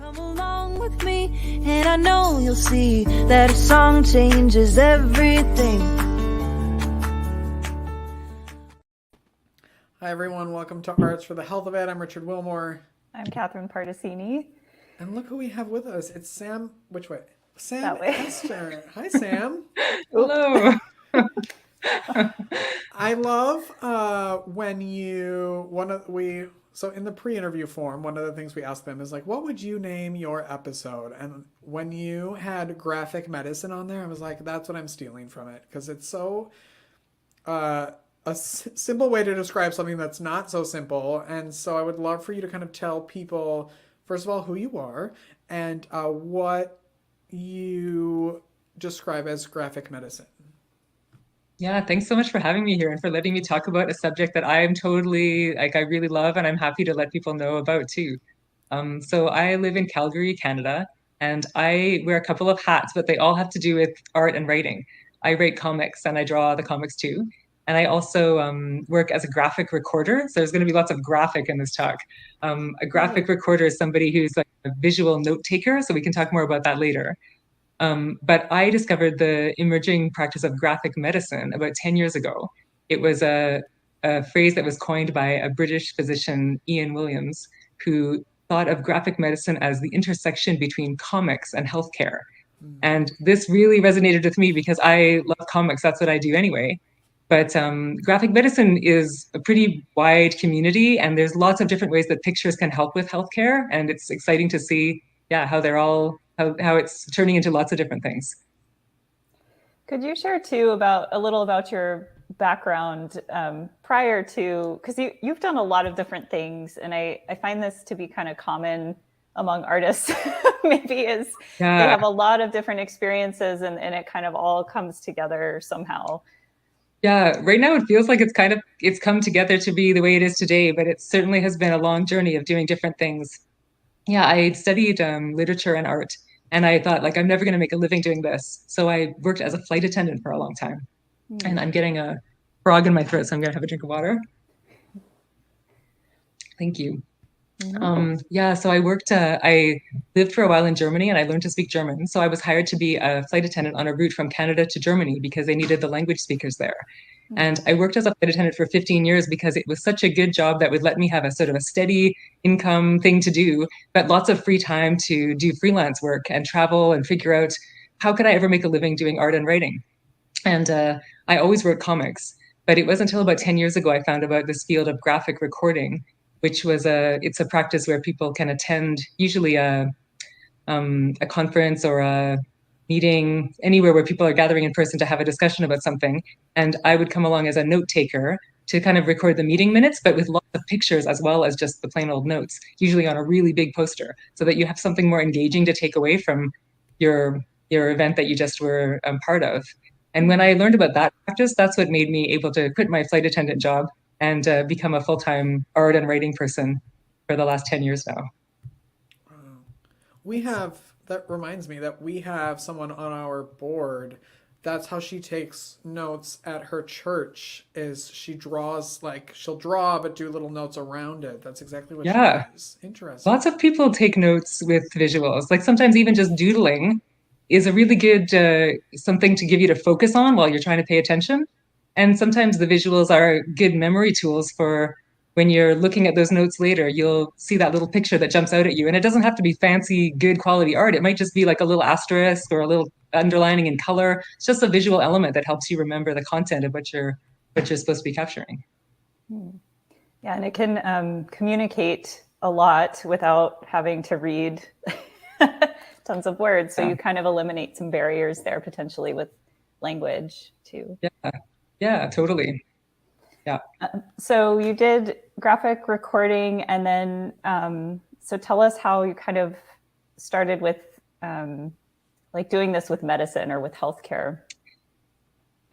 Come along with me, and I know you'll see that a song changes everything. Hi everyone, welcome to Arts for the Health of It. I'm Richard Wilmore. I'm Catherine Particini. And look who we have with us. It's Sam, which way? Sam That way. Hester. Hi Sam. Hello. I love so in the pre-interview form, one of the things we asked them is like, what would you name your episode? And when you had graphic medicine on there, I was like, that's what I'm stealing from it, because it's so simple way to describe something that's not so simple. And so I would love for you to kind of tell people, first of all, who you are and what you describe as graphic medicine. Yeah, thanks so much for having me here and for letting me talk about a subject that I am totally, I really love and I'm happy to let people know about too. So I live in Calgary, Canada, and I wear a couple of hats, but they all have to do with art and writing. I write comics and I draw the comics too. And I also work as a graphic recorder. So there's going to be lots of graphic in this talk. A graphic recorder is somebody who's like a visual note taker. So we can talk more about that later. But I discovered the emerging practice of graphic medicine about 10 years ago. It was a phrase that was coined by a British physician, Ian Williams, who thought of graphic medicine as the intersection between comics and healthcare. And this really resonated with me because I love comics. That's what I do anyway. But graphic medicine is a pretty wide community, and there's lots of different ways that pictures can help with healthcare. And it's exciting to see, how they're all how it's turning into lots of different things. Could you share too a little about your background prior to, because you've done a lot of different things, and I find this to be kind of common among artists, maybe is they have a lot of different experiences and it kind of all comes together somehow. Yeah, right now it feels like it's come together to be the way it is today, but it certainly has been a long journey of doing different things. Yeah, I studied literature and art, and I thought, like, I'm never going to make a living doing this. So I worked as a flight attendant for a long time. And I'm getting a frog in my throat, so I'm going to have a drink of water. Thank you. So I lived for a while in Germany and I learned to speak German. So I was hired to be a flight attendant on a route from Canada to Germany because they needed the language speakers there. And I worked as a flight attendant for 15 years because it was such a good job that would let me have a sort of a steady income thing to do, but lots of free time to do freelance work and travel and figure out how could I ever make a living doing art and writing. And I always wrote comics, but it wasn't until about 10 years ago I found about this field of graphic recording, which was it's a practice where people can attend usually a conference or a meeting, anywhere where people are gathering in person to have a discussion about something. And I would come along as a note taker to kind of record the meeting minutes, but with lots of pictures as well as just the plain old notes, usually on a really big poster, so that you have something more engaging to take away from your event that you just were part of. And when I learned about that practice, that's what made me able to quit my flight attendant job and become a full-time art and writing person for the last 10 years now. That reminds me that we have someone on our board. That's how she takes notes at her church, is she draws, like, she'll draw but do little notes around it. That's exactly what she does. Interesting. Lots of people take notes with visuals. Like sometimes even just doodling is a really good something to give you to focus on while you're trying to pay attention. And sometimes the visuals are good memory tools for when you're looking at those notes later, you'll see that little picture that jumps out at you. And it doesn't have to be fancy, good quality art. It might just be like a little asterisk or a little underlining in color. It's just a visual element that helps you remember the content of what you're supposed to be capturing. Yeah, and it can communicate a lot without having to read tons of words. So you kind of eliminate some barriers there potentially with language too. Yeah, totally. Yeah. So you did graphic recording, and then so tell us how you kind of started with like doing this with medicine or with healthcare.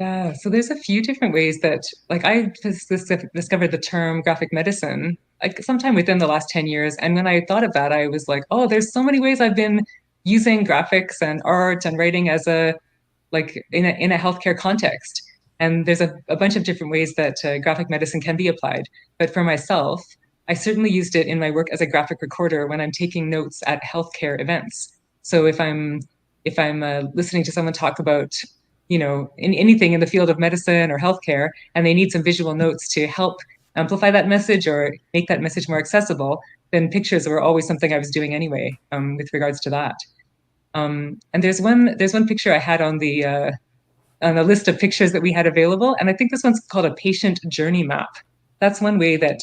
Yeah, so there's a few different ways that, like, I just discovered the term graphic medicine like sometime within the last 10 years. And when I thought of that, I was like, oh, there's so many ways I've been using graphics and art and writing as like in a healthcare context. And there's a bunch of different ways that graphic medicine can be applied. But for myself, I certainly used it in my work as a graphic recorder when I'm taking notes at healthcare events. So if I'm listening to someone talk about, in anything in the field of medicine or healthcare, and they need some visual notes to help amplify that message or make that message more accessible, then pictures were always something I was doing anyway, with regards to that. And there's one picture I had on the list of pictures that we had available, and I think this one's called a patient journey map. That's one way that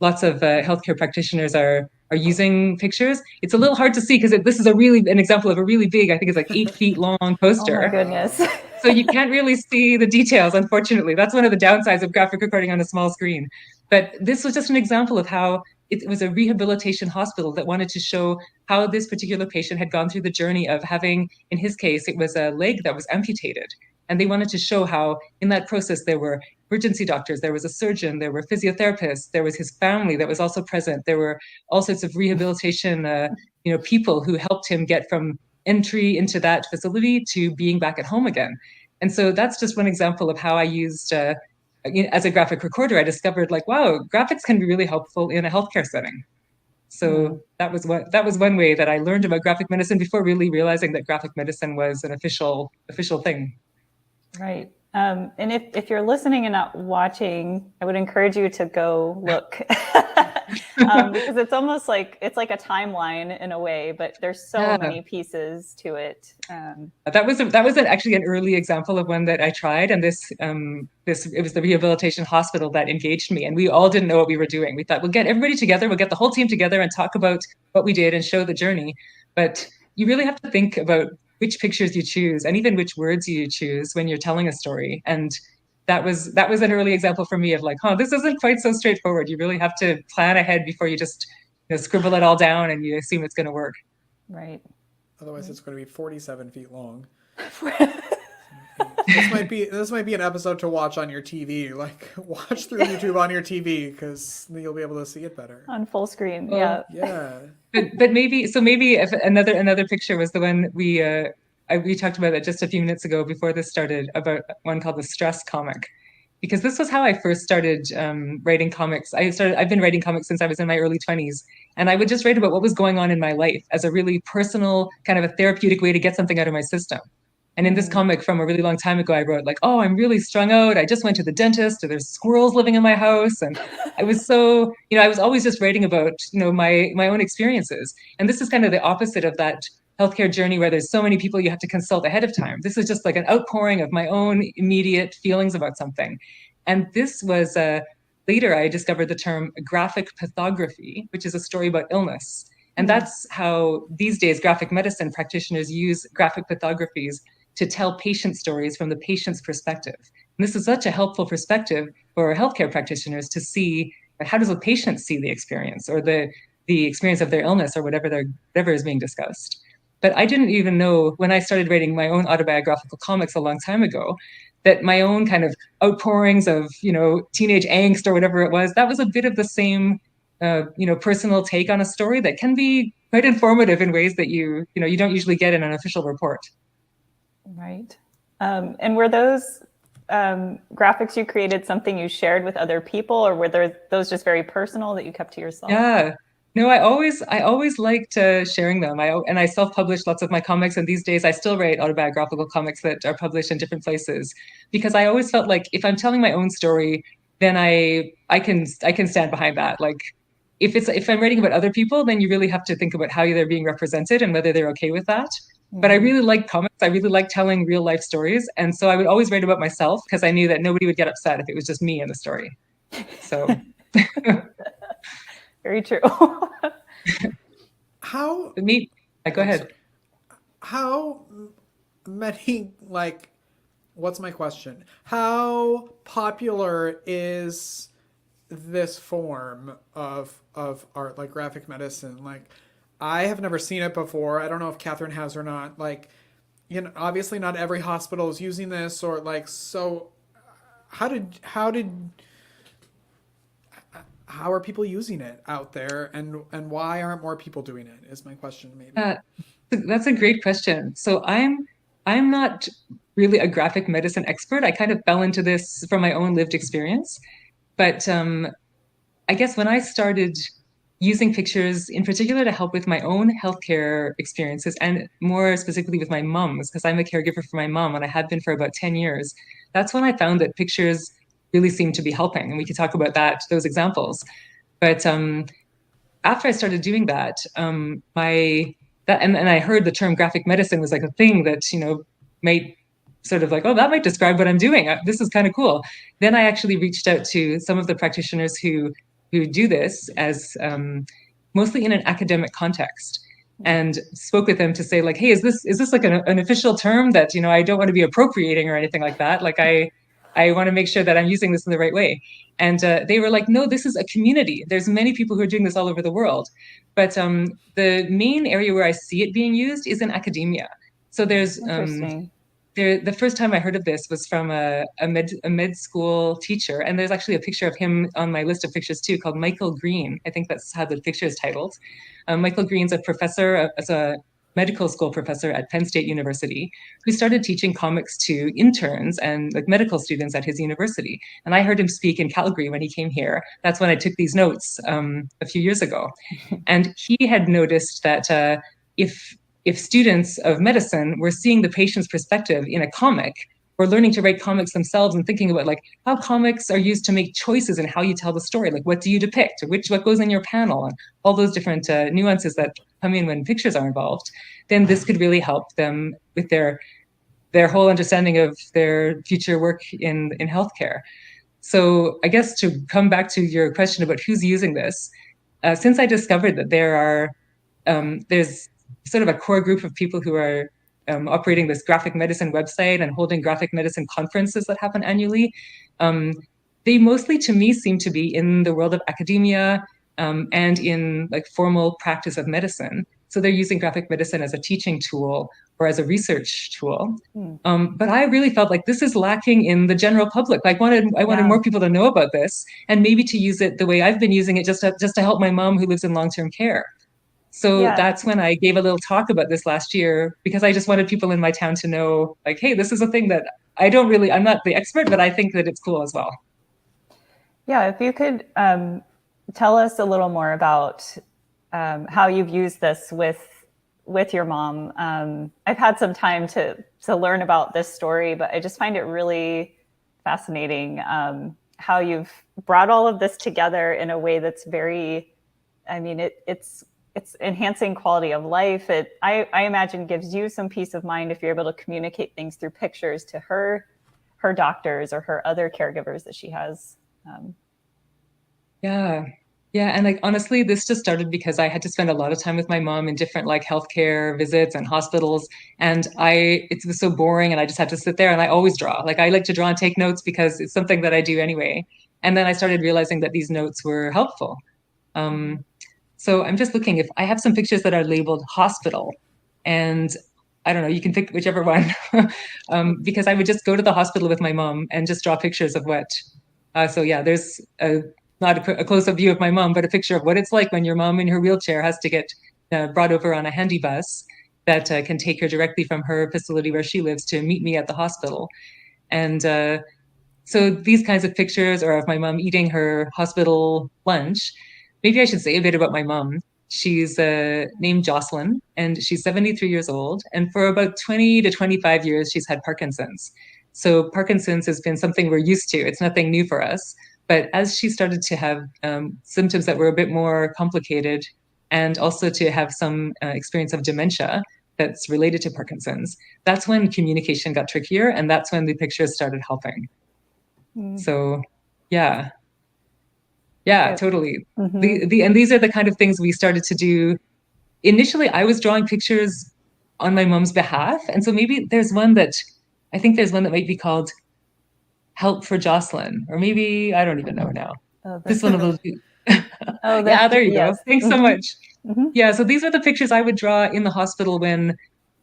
lots of healthcare practitioners are using pictures. It's a little hard to see because this is an example of a really big, I think it's like 8 feet long poster. Oh my goodness. So you can't really see the details, unfortunately. That's one of the downsides of graphic recording on a small screen. But this was just an example of how it was a rehabilitation hospital that wanted to show how this particular patient had gone through the journey of having, in his case, it was a leg that was amputated. And they wanted to show how in that process there were emergency doctors, there was a surgeon, there were physiotherapists, there was his family that was also present. There were all sorts of rehabilitation people who helped him get from entry into that facility to being back at home again. And so that's just one example of how I used as a graphic recorder. I discovered wow, graphics can be really helpful in a healthcare setting. So that was one way that I learned about graphic medicine before really realizing that graphic medicine was an official thing. Right. And if you're listening and not watching, I would encourage you to go look because it's almost like it's like a timeline in a way, but there's so many pieces to it. That was actually an early example of one that I tried, and it was the rehabilitation hospital that engaged me, and we all didn't know what we were doing. We thought we'll get everybody together, we'll get the whole team together and talk about what we did and show the journey. But you really have to think about which pictures you choose and even which words you choose when you're telling a story. And that was an early example for me of this isn't quite so straightforward. You really have to plan ahead before you just scribble it all down and you assume it's going to work. Right. Otherwise, it's going to be 47 feet long. This might be an episode to watch on your TV. Watch through YouTube on your TV because you'll be able to see it better on full screen. Yeah. But maybe if another picture was the one we talked about it just a few minutes ago before this started, about one called the stress comic, because this was how I first started writing comics. I've been writing comics since I was in my early 20s, and I would just write about what was going on in my life as a really personal, kind of a therapeutic way to get something out of my system. And in this comic from a really long time ago, I wrote oh, I'm really strung out. I just went to the dentist, or there's squirrels living in my house. And I was so, I was always just writing about, my own experiences. And this is kind of the opposite of that healthcare journey where there's so many people you have to consult ahead of time. This is just like an outpouring of my own immediate feelings about something. And this was later I discovered the term graphic pathography, which is a story about illness. And that's how these days graphic medicine practitioners use graphic pathographies to tell patient stories from the patient's perspective. And this is such a helpful perspective for healthcare practitioners to see how does a patient see the experience or the experience of their illness or whatever is being discussed. But I didn't even know when I started writing my own autobiographical comics a long time ago that my own kind of outpourings of, teenage angst or whatever it was, that was a bit of the same, personal take on a story that can be quite informative in ways that you don't usually get in an official report. Right. And were those graphics you created something you shared with other people, or were those just very personal that you kept to yourself? Yeah. No, I always liked sharing them. I self-published lots of my comics, and these days I still write autobiographical comics that are published in different places, because I always felt like if I'm telling my own story, then I can stand behind that. If I'm writing about other people, then you really have to think about how they're being represented and whether they're okay with that. But I really like comics. I really like telling real life stories. And so I would always write about myself because I knew that nobody would get upset if it was just me in the story. So very true. Go ahead. How many, what's my question? How popular is this form of art, like graphic medicine? I have never seen it before. I don't know if Catherine has or not. Obviously not every hospital is using this, or so how are people using it out there, and why aren't more people doing it is my question, maybe. That's a great question. So I'm not really a graphic medicine expert. I kind of fell into this from my own lived experience, but I guess when I started using pictures in particular to help with my own healthcare experiences and more specifically with my mom's, because I'm a caregiver for my mom and I had been for about 10 years, that's when I found that pictures really seemed to be helping. And we could talk about those examples. But after I started doing that, and I heard the term graphic medicine was like a thing that, might sort of like, oh, that might describe what I'm doing. This is kind of cool. Then I actually reached out to some of the practitioners who do this as mostly in an academic context, and spoke with them to say like, hey, is this like an official term that I don't want to be appropriating or anything like that? Like I want to make sure that I'm using this in the right way. And they were like, no, this is a community. There's many people who are doing this all over the world, but the main area where I see it being used is in academia. So there's the first time I heard of this was from a med school teacher, and there's actually a picture of him on my list of pictures too, called Michael Green. I think that's how the picture is titled. Michael Green's a professor, as a medical school professor at Penn State University, who started teaching comics to interns and like medical students at his university. And I heard him speak in Calgary when he came here. That's when I took these notes a few years ago. And he had noticed that if students of medicine were seeing the patient's perspective in a comic, or learning to write comics themselves and thinking about like how comics are used to make choices in how you tell the story, like what do you depict, what goes in your panel, and all those different nuances that come in when pictures are involved, then this could really help them with their whole understanding of their future work in healthcare. So I guess to come back to your question about who's using this, since I discovered that there's sort of a core group of people who are operating this graphic medicine website and holding graphic medicine conferences that happen annually. They mostly, to me, seem to be in the world of academia and in like formal practice of medicine. So they're using graphic medicine as a teaching tool or as a research tool. But I really felt like this is lacking in the general public. I wanted more people to know about this, and maybe to use it the way I've been using it, just to help my mom who lives in long-term care. So that's when I gave a little talk about this last year, because I just wanted people in my town to know, like, hey, this is a thing that I'm not the expert, but I think that it's cool as well. Yeah, if you could tell us a little more about how you've used this with your mom. I've had some time to learn about this story, but I just find it really fascinating how you've brought all of this together in a way that's very, it's enhancing quality of life. I imagine gives you some peace of mind if you're able to communicate things through pictures to her doctors or her other caregivers that she has. Yeah. And like, honestly, this just started because I had to spend a lot of time with my mom in different like healthcare visits and hospitals. And it was so boring, and I just had to sit there, and I always draw. Like, I like to draw and take notes because it's something that I do anyway. And then I started realizing that these notes were helpful. So I'm just looking, if I have some pictures that are labeled hospital, and I don't know, you can pick whichever one, because I would just go to the hospital with my mom and just draw pictures of what. So yeah, there's not a close-up view of my mom, but a picture of what it's like when your mom in her wheelchair has to get brought over on a handy bus that can take her directly from her facility where she lives to meet me at the hospital. And so these kinds of pictures, or of my mom eating her hospital lunch. Maybe I should say a bit about my mom. She's named Jocelyn, and she's 73 years old. And for about 20 to 25 years, she's had Parkinson's. So Parkinson's has been something we're used to. It's nothing new for us. But as she started to have symptoms that were a bit more complicated, and also to have some experience of dementia that's related to Parkinson's, that's when communication got trickier, and that's when the pictures started helping. So, yeah. Yeah, totally. And these are the kind of things we started to do. Initially, I was drawing pictures on my mom's behalf. And so maybe there's one that might be called Help for Jocelyn, or maybe, I don't even know now. This one of those. Yeah, there you go. Thanks so much. Yeah, so these are the pictures I would draw in the hospital when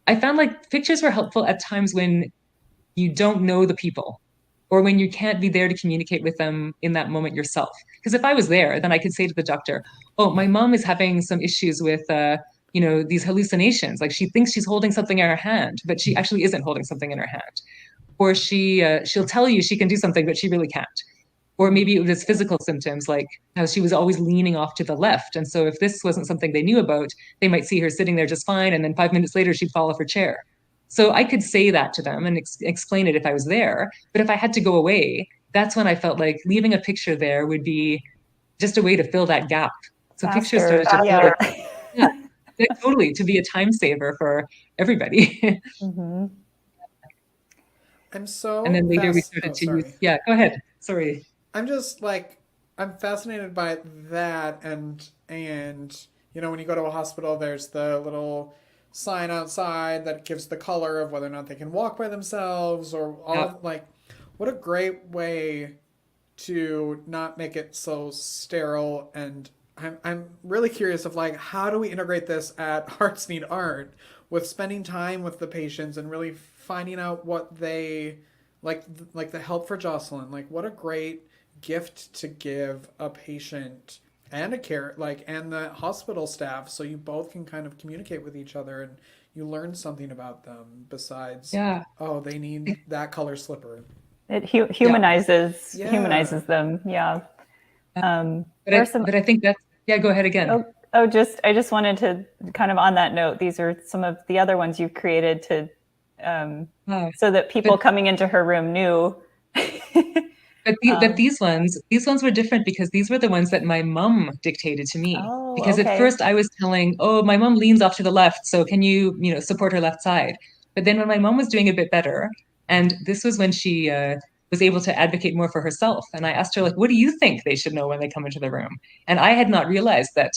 I found like pictures were helpful at times when you don't know the people, or when you can't be there to communicate with them in that moment yourself. Because if I was there, then I could say to the doctor, oh, my mom is having some issues with, these hallucinations. Like, she thinks she's holding something in her hand, but she actually isn't holding something in her hand. Or she'll tell you she can do something, but she really can't. Or maybe it was physical symptoms, like how she was always leaning off to the left. And so if this wasn't something they knew about, they might see her sitting there just fine. And then 5 minutes later, she'd fall off her chair. So I could say that to them and explain it if I was there. But if I had to go away, that's when I felt like leaving a picture there would be just a way to fill that gap. So pictures started to feel like, yeah, totally, to be a time saver for everybody. Mm-hmm. I'm so And then later we started to use, yeah, go ahead. Sorry. I'm just like, I'm fascinated by that, and you know, when you go to a hospital, there's the little sign outside that gives the color of whether or not they can walk by themselves, or all Yeah. like, what a great way to not make it so sterile. And I'm really curious of like, how do we integrate this at Hearts Need Art with spending time with the patients and really finding out what they like the help for Jocelyn. Like, what a great gift to give a patient and a care, like, and the hospital staff, so you both can kind of communicate with each other and you learn something about them besides, Yeah. oh, they need that color slipper. It humanizes Yeah. humanizes them. Yeah. But I think that's, yeah, go ahead again. I just wanted to kind of on that note, these are some of the other ones you've created to so that people coming into her room knew. But these ones were different because these were the ones that my mom dictated to me. Oh, because okay. at first I was telling, oh, my mom leans off to the left, so can you, support her left side? But then when my mom was doing a bit better, and this was when she was able to advocate more for herself, and I asked her, like, what do you think they should know when they come into the room? And I had not realized that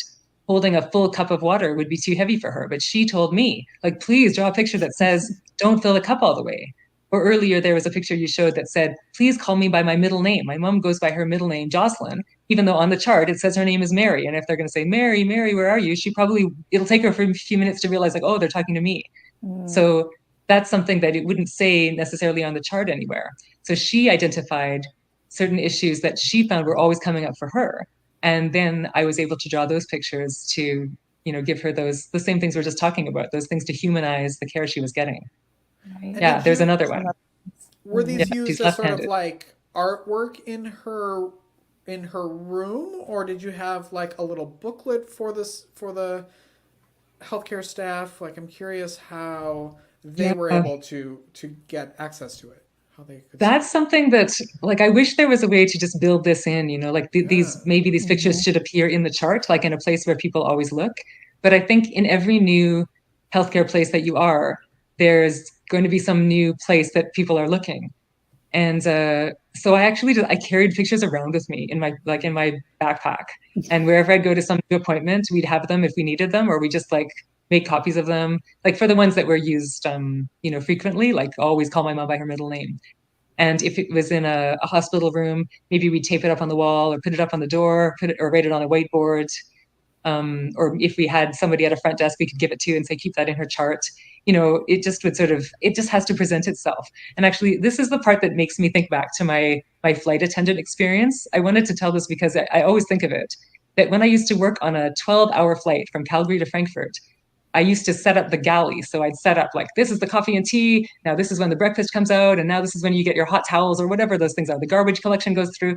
holding a full cup of water would be too heavy for her. But she told me, like, please draw a picture that says, don't fill the cup all the way. Or earlier, there was a picture you showed that said, please call me by my middle name. My mom goes by her middle name, Jocelyn, even though on the chart it says her name is Mary. And if they're going to say, Mary, Mary, where are you? It'll take her for a few minutes to realize, like, oh, they're talking to me. So that's something that it wouldn't say necessarily on the chart anywhere. So she identified certain issues that she found were always coming up for her. And then I was able to draw those pictures to, give her the same things we're just talking about, those things to humanize the care she was getting. Right. Yeah, there's another one. Were these used as sort of left-handed. like artwork in her room, or did you have like a little booklet for the healthcare staff? Like, I'm curious how they were able to get access to it. How they could That's something that, like, I wish there was a way to just build this in, like these pictures should appear in the chart, like in a place where people always look. But I think in every new healthcare place that you are, there's going to be some new place that people are looking. And so I carried pictures around with me in my backpack. And wherever I'd go to some new appointment, we'd have them if we needed them, or we just like make copies of them. Like for the ones that were used, frequently, like always call my mom by her middle name. And if it was in a hospital room, maybe we'd tape it up on the wall or put it up on the door, or write it on a whiteboard. Or if we had somebody at a front desk we could give it to and say, keep that in her chart. It just has to present itself. And actually, this is the part that makes me think back to my flight attendant experience. I wanted to tell this because I always think of it, that when I used to work on a 12-hour flight from Calgary to Frankfurt, I used to set up the galley. So I'd set up like, this is the coffee and tea. Now this is when the breakfast comes out. And now this is when you get your hot towels or whatever those things are. The garbage collection goes through.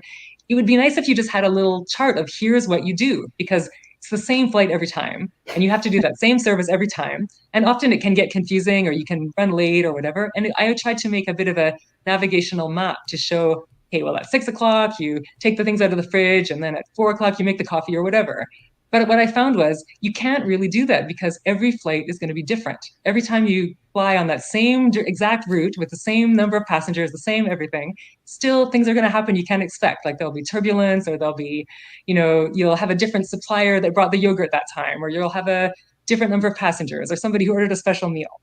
It would be nice if you just had a little chart of here's what you do, because it's the same flight every time. And you have to do that same service every time. And often it can get confusing or you can run late or whatever. And I tried to make a bit of a navigational map to show, hey, well, at 6 o'clock, you take the things out of the fridge. And then at 4 o'clock, you make the coffee or whatever. But what I found was you can't really do that because every flight is going to be different. Every time you fly on that same exact route with the same number of passengers, the same everything, still things are going to happen you can't expect. Like there'll be turbulence, or there'll be, you'll have a different supplier that brought the yogurt that time, or you'll have a different number of passengers, or somebody who ordered a special meal.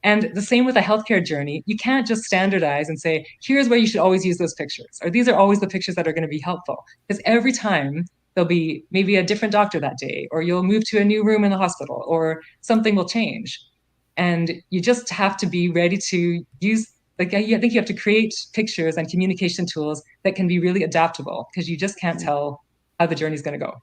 And the same with a healthcare journey. You can't just standardize and say, here's where you should always use those pictures, or these are always the pictures that are going to be helpful. Because every time there'll be maybe a different doctor that day, or you'll move to a new room in the hospital, or something will change. And you just have to be ready to use, I think you have to create pictures and communication tools that can be really adaptable, because you just can't tell how the journey's going to go.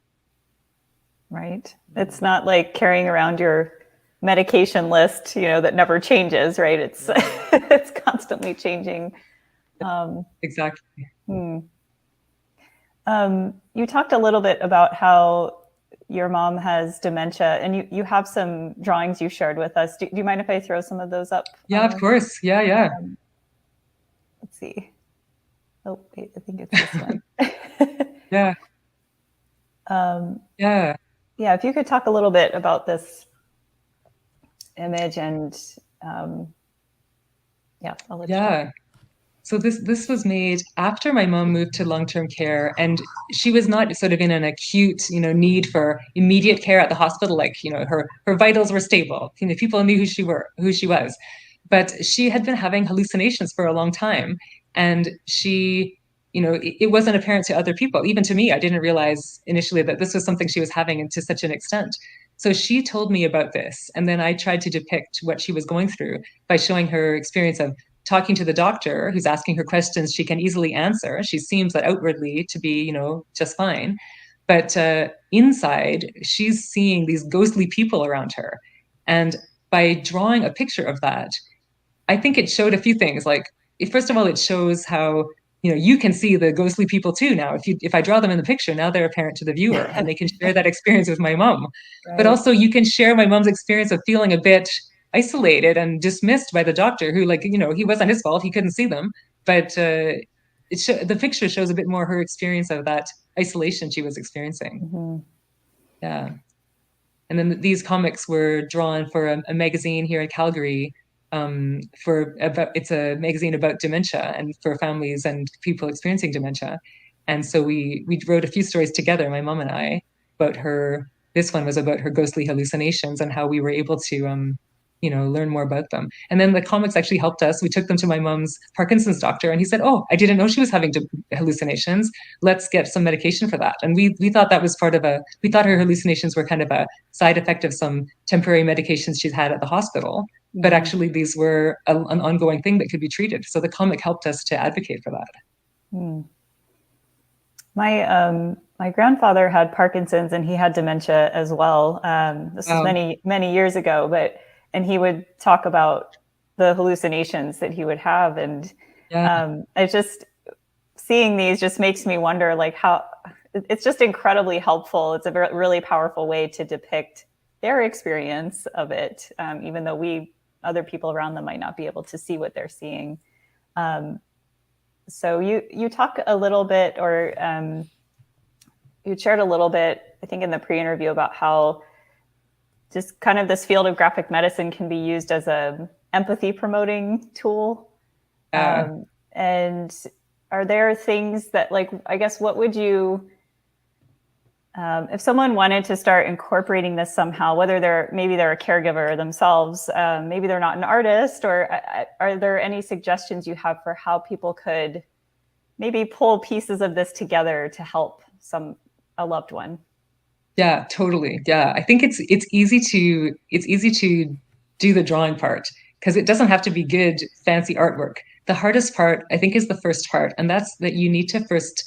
Right. It's not like carrying around your medication list, that never changes, right? It's it's constantly changing. Exactly. You talked a little bit about how your mom has dementia, and you have some drawings you shared with us. Do you mind if I throw some of those up? Yeah, of course. Yeah. Let's see. Oh, wait, I think it's this one. Yeah. Yeah. Yeah, if you could talk a little bit about this image and yeah, I'll let you talk. So this was made after my mom moved to long-term care, and she was not sort of in an acute, need for immediate care at the hospital. Like, her vitals were stable. People knew who she was, but she had been having hallucinations for a long time, and she, it wasn't apparent to other people, even to me. I didn't realize initially that this was something she was having, and to such an extent. So she told me about this, and then I tried to depict what she was going through by showing her experience of talking to the doctor who's asking her questions she can easily answer. She seems that outwardly to be, just fine. But inside, she's seeing these ghostly people around her. And by drawing a picture of that, I think it showed a few things. Like, first of all, it shows how, you can see the ghostly people too now. If I draw them in the picture, now they're apparent to the viewer, and they can share that experience with my mom. Right. But also, you can share my mom's experience of feeling a bit isolated and dismissed by the doctor, who, he wasn't his fault, he couldn't see them. But the picture shows a bit more her experience of that isolation she was experiencing. Mm-hmm. Yeah. And then these comics were drawn for a magazine here in Calgary. It's a magazine about dementia and for families and people experiencing dementia. And so we wrote a few stories together, my mom and I, about her. This one was about her ghostly hallucinations and how we were able to learn more about them. And then the comics actually helped us. We took them to my mom's Parkinson's doctor, and he said, "Oh, I didn't know she was having hallucinations. Let's get some medication for that." And we thought that was we thought her hallucinations were kind of a side effect of some temporary medications she'd had at the hospital. Mm-hmm. But actually, these were an ongoing thing that could be treated. So the comic helped us to advocate for that. Mm. My grandfather had Parkinson's, and he had dementia as well. This was many years ago, and he would talk about the hallucinations that he would have. And it's just seeing these just makes me wonder, like, how it's just incredibly helpful. It's a really powerful way to depict their experience of it, even though other people around them might not be able to see what they're seeing. So you talk a little bit, or you shared a little bit, I think in the pre-interview, about how just kind of this field of graphic medicine can be used as a empathy promoting tool. And are there things that, like, I guess, what would you, if someone wanted to start incorporating this somehow, whether maybe they're a caregiver themselves, maybe they're not an artist, or are there any suggestions you have for how people could maybe pull pieces of this together to help a loved one? Yeah, totally. Yeah, I think it's easy to do the drawing part, because it doesn't have to be good, fancy artwork. The hardest part, I think, is the first part, and that's that you need to first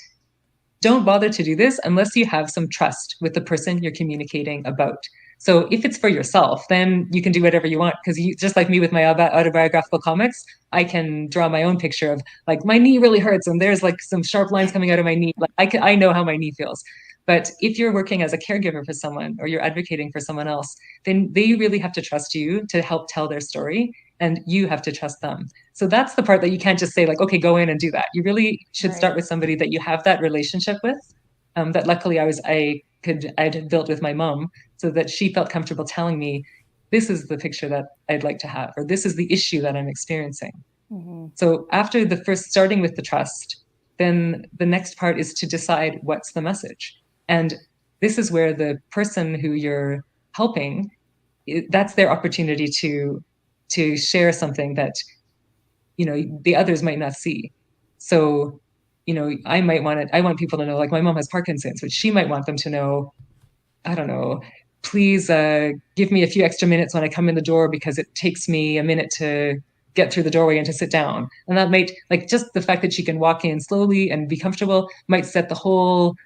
don't bother to do this unless you have some trust with the person you're communicating about. So if it's for yourself, then you can do whatever you want, because just like me with my autobiographical comics, I can draw my own picture of, like, my knee really hurts and there's like some sharp lines coming out of my knee. Like, I know how my knee feels. But if you're working as a caregiver for someone, or you're advocating for someone else, then they really have to trust you to help tell their story, and you have to trust them. So that's the part that you can't just say, like, okay, go in and do that. You really should start with somebody that you have that relationship with, that luckily I'd built with my mom, so that she felt comfortable telling me, this is the picture that I'd like to have, or this is the issue that I'm experiencing. Mm-hmm. So after the first, starting with the trust, then the next part is to decide what's the message. And this is where the person who you're helping, that's their opportunity to share something that, the others might not see. So, I want people to know, like, my mom has Parkinson's, but she might want them to know, I don't know, please give me a few extra minutes when I come in the door, because it takes me a minute to get through the doorway and to sit down. And that might, like, just the fact that she can walk in slowly and be comfortable might set the whole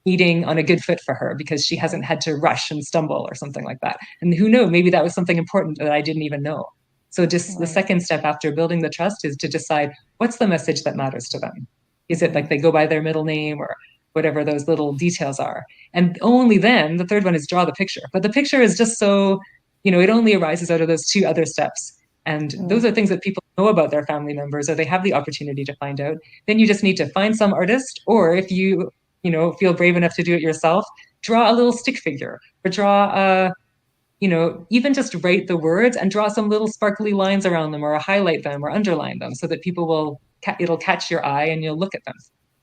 meeting on a good foot for her, because she hasn't had to rush and stumble or something like that. And who knows, maybe that was something important that I didn't even know. So just the second step after building the trust is to decide what's the message that matters to them. Is it like they go by their middle name, or whatever those little details are. And only then, the third one is draw the picture. But the picture is just so, it only arises out of those two other steps. And those are things that people know about their family members, or they have the opportunity to find out. Then you just need to find some artist, or if you, feel brave enough to do it yourself, draw a little stick figure, or draw a, even just write the words and draw some little sparkly lines around them, or highlight them or underline them, so that people will, it'll catch your eye and you'll look at them.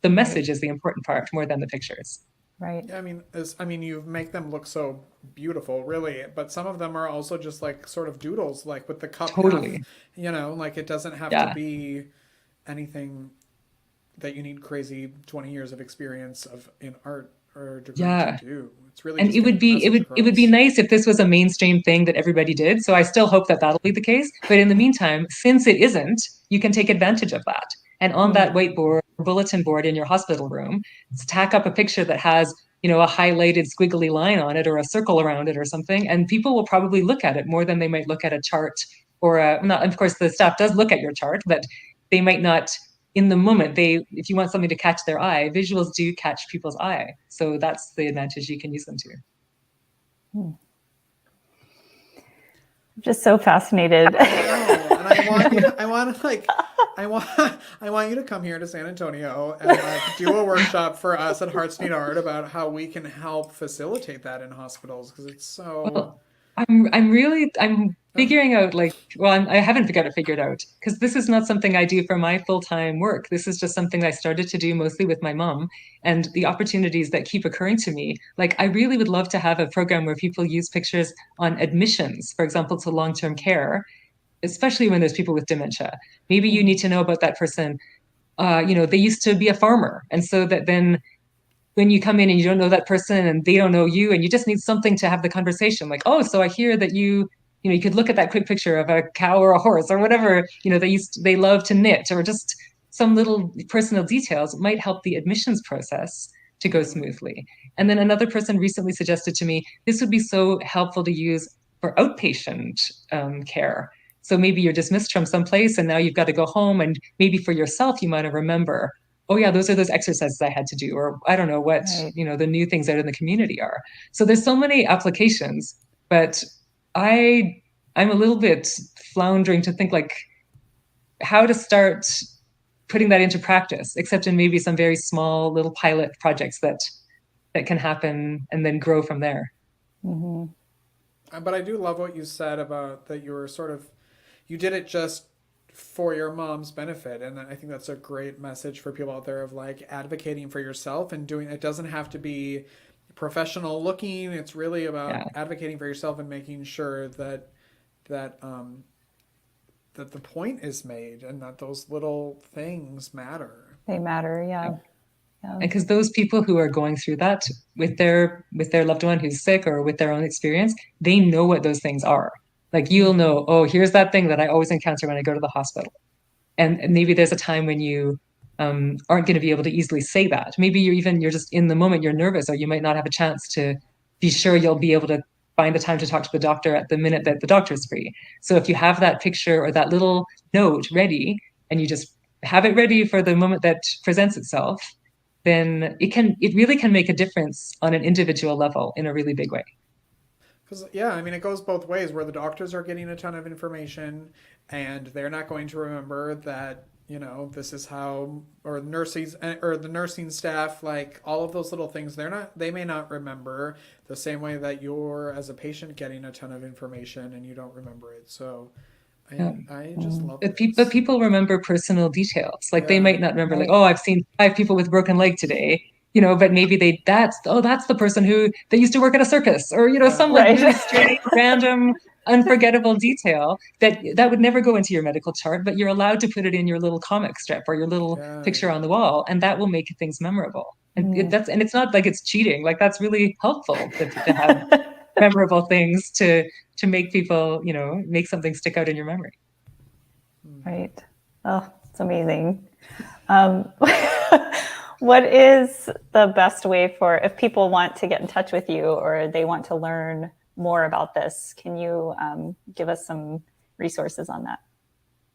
The message is the important part more than the pictures. Right. Yeah, you make them look so beautiful, really, but some of them are also just like sort of doodles, like with the cup Totally. half, like it doesn't have to be anything that you need crazy 20 years of experience in art or degree to do. It's really, and it would be nice if this was a mainstream thing that everybody did. So I still hope that that'll be the case. But in the meantime, since it isn't, you can take advantage of that. And on that whiteboard, bulletin board in your hospital room, tack up a picture that has, a highlighted squiggly line on it, or a circle around it or something. And people will probably look at it more than they might look at a chart, or not. Of course, the staff does look at your chart, but they might not in the moment. If you want something to catch their eye, visuals do catch people's eye. So that's the advantage you can use them to. I'm just so fascinated. I want you to come here to San Antonio and do a workshop for us at Hearts Need Art about how we can help facilitate that in hospitals, because it's so. Well, I'm figuring out, I haven't got it figured out, because this is not something I do for my full-time work. This is just something I started to do mostly with my mom, and the opportunities that keep occurring to me. Like, I really would love to have a program where people use pictures on admissions, for example, to long-term care, especially when there's people with dementia. Maybe you need to know about that person. They used to be a farmer, and so that then when you come in and you don't know that person and they don't know you, and you just need something to have the conversation, like, oh, so I hear that you could look at that quick picture of a cow or a horse or whatever, they love to knit, or just some little personal details might help the admissions process to go smoothly. And then another person recently suggested to me, this would be so helpful to use for outpatient care. So maybe you're dismissed from some place and now you've got to go home, and maybe for yourself, you might remember, oh yeah, those are those exercises I had to do, or I don't know what, the new things out in the community are. So there's so many applications, but I'm a little bit floundering to think how to start putting that into practice, except in maybe some very small little pilot projects that can happen and then grow from there. Mm-hmm. But I do love what you said about that you did it just for your mom's benefit, and I think that's a great message for people out there of advocating for yourself and doing it. Doesn't have to be professional looking. It's really about advocating for yourself and making sure that the point is made and that those little things matter. They matter, yeah. And because those people who are going through that with their loved one who's sick, or with their own experience, they know what those things are. You'll know, oh, here's that thing that I always encounter when I go to the hospital. And maybe there's a time when you aren't going to be able to easily say that. Maybe you're just in the moment, you're nervous, or you might not have a chance to be sure you'll be able to find the time to talk to the doctor at the minute that the doctor's free. So if you have that picture or that little note ready, and you just have it ready for the moment that presents itself, then it really can make a difference on an individual level in a really big way. Because, it goes both ways, where the doctors are getting a ton of information and they're not going to remember that, this is how, or nurses or the nursing staff, all of those little things, they may not remember the same way that you're, as a patient, getting a ton of information and you don't remember it. So I just love it. But people remember personal details. They might not remember, oh, I've seen 5 people with broken leg today. But maybe that's the person who they used to work at a circus, or some really strange, random, unforgettable detail that would never go into your medical chart, but you're allowed to put it in your little comic strip or your little picture on the wall, and that will make things memorable. And it's not like it's cheating. That's really helpful to have memorable things to make people, make something stick out in your memory. Right. Oh, it's amazing. What is the best way if people want to get in touch with you, or they want to learn more about this? Can you give us some resources on that?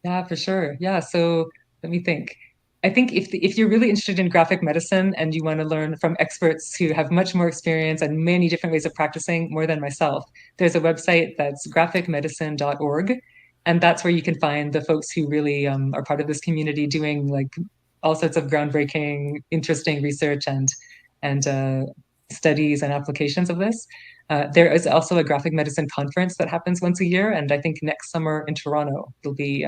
Yeah, for sure. Yeah. So let me think. I think if you're really interested in graphic medicine and you want to learn from experts who have much more experience and many different ways of practicing, more than myself, there's a website that's graphicmedicine.org. And that's where you can find the folks who really are part of this community doing like all sorts of groundbreaking, interesting research and studies and applications of this. There is also a graphic medicine conference that happens once a year. And I think next summer in Toronto, it'll be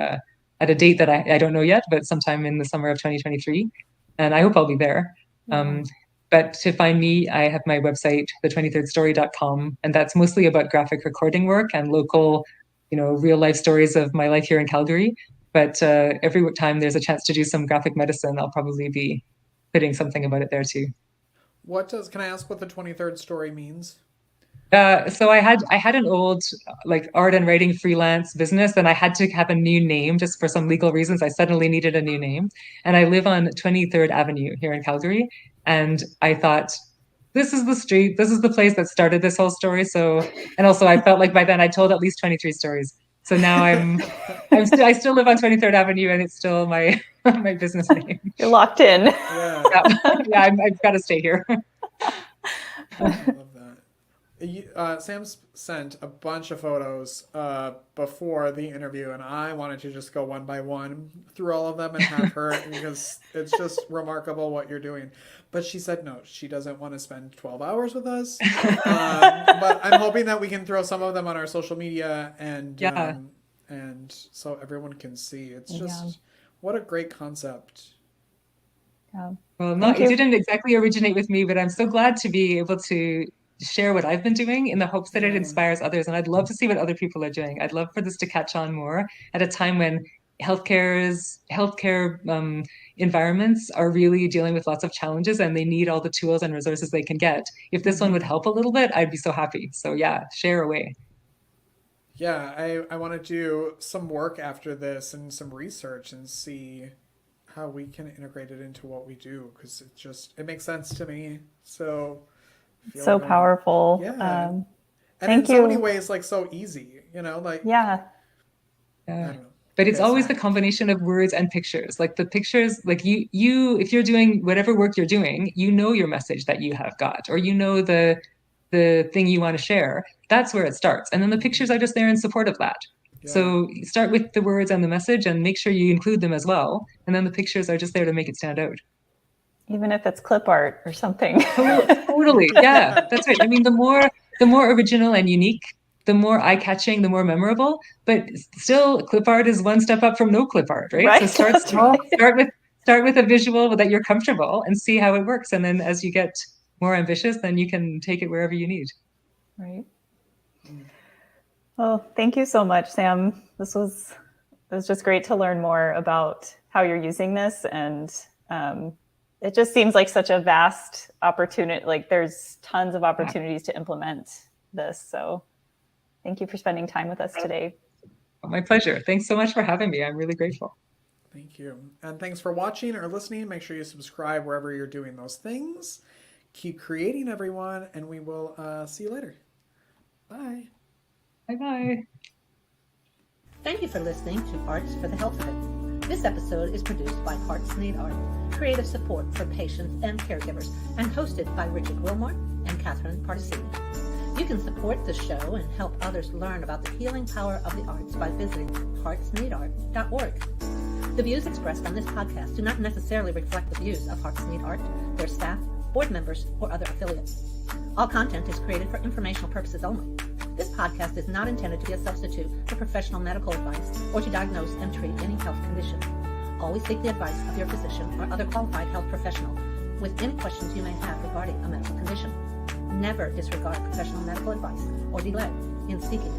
at a date that I don't know yet, but sometime in the summer of 2023. And I hope I'll be there. Yeah. But to find me, I have my website, the23rdstory.com, and that's mostly about graphic recording work and local, real life stories of my life here in Calgary. But every time there's a chance to do some graphic medicine, I'll probably be putting something about it there too. Can I ask what the 23rd story means? So I had an old like art and writing freelance business, and I had to have a new name just for some legal reasons. I suddenly needed a new name, and I live on 23rd Avenue here in Calgary. And I thought, this is the street, this is the place that started this whole story. So, and also I felt like by then I told at least 23 stories. So now I still live on 23rd Avenue, and it's still my my business name. You're locked in. Yeah, I've got to stay here. I love that. Sam sent a bunch of photos before the interview, and I wanted to just go one by one through all of them and have her because it's just remarkable what you're doing. But she said no, she doesn't want to spend 12 hours with us. But I'm hoping that we can throw some of them on our social media and so everyone can see. It's just what a great concept. Yeah. Well, it didn't exactly originate with me, but I'm so glad to be able to share what I've been doing in the hopes that it inspires others. And I'd love to see what other people are doing. I'd love for this to catch on more at a time when healthcare environments are really dealing with lots of challenges and they need all the tools and resources they can get. If this one would help a little bit, I'd be so happy. So yeah, share away. Yeah, I want to do some work after this and some research and see how we can integrate it into what we do, because it makes sense to me. So powerful. Yeah. And thank in you. So many ways, like so easy, like yeah. I don't know. But it's always the combination of words and pictures. Like the pictures, like you if you're doing whatever work you're doing, your message that you have got, or the thing you want to share. That's where it starts. And then the pictures are just there in support of that. Yeah. So start with the words and the message and make sure you include them as well. And then the pictures are just there to make it stand out. Even if it's clip art or something. Totally. Yeah, that's right. I mean, the more original and unique, the more eye-catching, the more memorable. But still, clip art is one step up from no clip art, right? So start small. Start with a visual that you're comfortable and see how it works. And then as you get more ambitious, then you can take it wherever you need. Right. Well, thank you so much, Sam. It was just great to learn more about how you're using this, and it just seems like such a vast opportunity. Like there's tons of opportunities to implement this. So thank you for spending time with us today. My pleasure. Thanks so much for having me. I'm really grateful. Thank you. And thanks for watching or listening. Make sure you subscribe wherever you're doing those things. Keep creating, everyone, and we will see you later. Bye. Bye-bye. Thank you for listening to Arts for the Health of It. This episode is produced by Hearts Need Art, creative support for patients and caregivers, and hosted by Richard Wilmore and Catherine Particini. You can support the show and help others learn about the healing power of the arts by visiting heartsneedart.org. The views expressed on this podcast do not necessarily reflect the views of Hearts Need Art, their staff, board members, or other affiliates. All content is created for informational purposes only. This podcast is not intended to be a substitute for professional medical advice or to diagnose and treat any health condition. Always seek the advice of your physician or other qualified health professional with any questions you may have regarding a medical condition. Never disregard professional medical advice or delay in seeking it.